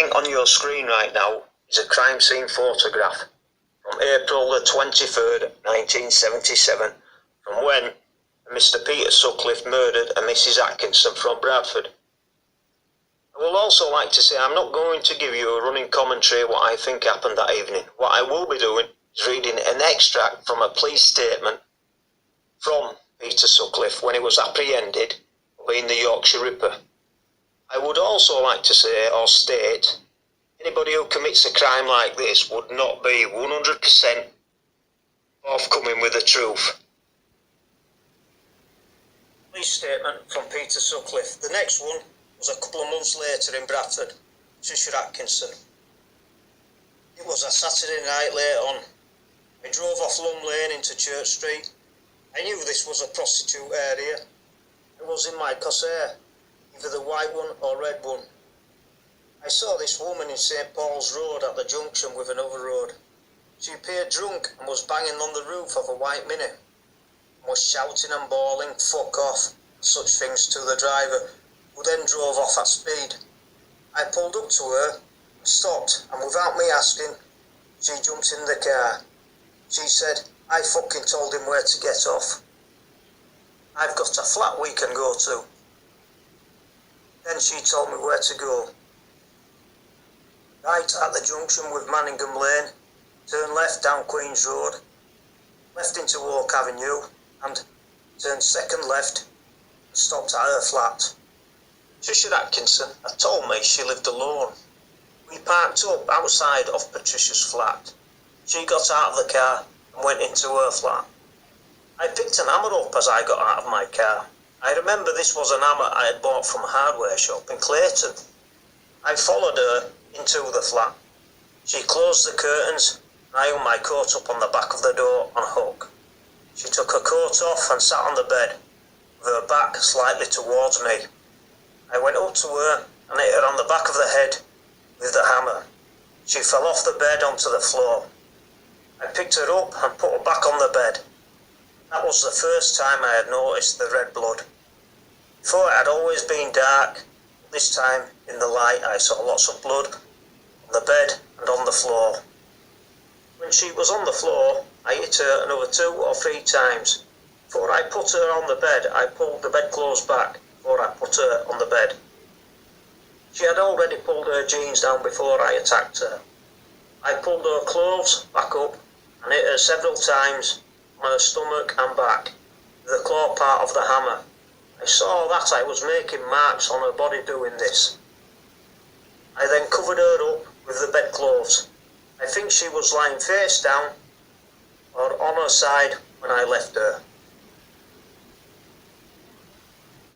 seeing on your screen right now is a crime scene photograph from April the 23rd, 1977, from when Mr. Peter Sutcliffe murdered a Mrs. Atkinson from Bradford. I will also like to say I'm not going to give you a running commentary of what I think happened that evening. What I will be doing is reading an extract from a police statement from Peter Sutcliffe when he was apprehended for being the Yorkshire Ripper. I would also like to say or state anybody who commits a crime like this would not be 100% forthcoming with the truth. Police statement from Peter Sutcliffe. The next one was a couple of months later in Bradford, Patricia Atkinson. It was a Saturday night late on. I drove off Lum Lane into Church Street. I knew this was a prostitute area. I was in my corsair, either the white one or red one. I saw this woman in St. Paul's Road at the junction with another road. She appeared drunk and was banging on the roof of a white Mini, and was shouting and bawling, "Fuck off," such things to the driver, who then drove off at speed. I pulled up to her and stopped, and without me asking, she jumped in the car. She said, "I fucking told him where to get off. I've got a flat we can go to." Then she told me where to go. Right at the junction with Manningham Lane, turn left down Queen's Road, left into Oak Avenue, and turned second left and stopped at her flat. Patricia Atkinson had told me she lived alone. We parked up outside of Patricia's flat. She got out of the car and went into her flat. I picked an hammer up as I got out of my car. I remember this was an hammer I had bought from a hardware shop in Clayton. I followed her into the flat. She closed the curtains and I hung my coat up on the back of the door on a hook. She took her coat off and sat on the bed, with her back slightly towards me. I went up to her and hit her on the back of the head with the hammer. She fell off the bed onto the floor. I picked her up and put her back on the bed. That was the first time I had noticed the red blood. Before it had always been dark. This time, in the light, I saw lots of blood on the bed and on the floor. When she was on the floor, I hit her another 2 or 3 times. Before I put her on the bed, I pulled the bedclothes back before I put her on the bed. She had already pulled her jeans down before I attacked her. I pulled her clothes back up and hit her several times on her stomach and back with the claw part of the hammer. I saw that I was making marks on her body doing this. I then covered her up with the bedclothes. I think she was lying face down or on her side when I left her.